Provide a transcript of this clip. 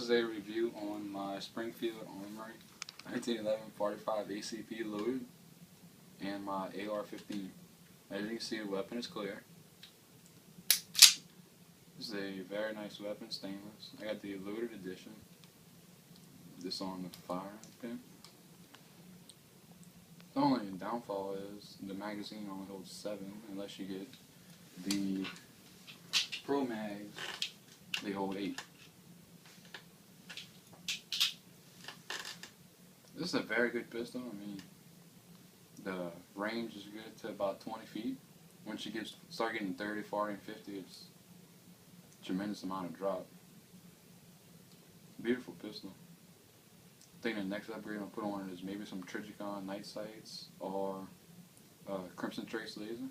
is a review on my Springfield Armory 1911 45 ACP loaded and my ar-15. As you can see, the weapon is clear. This is a very nice weapon, stainless. I got the loaded edition. This on the firing pin. The only downfall is the magazine only holds 7, unless you get the Pro Mags, they hold 8. This is a very good pistol. I mean, the range is good to about 20 feet. Once you start getting 30, 40, and 50, it's a tremendous amount of drop. Beautiful pistol. I think the next upgrade I'll put on it is maybe some Trigicon night sights or Crimson Trace laser.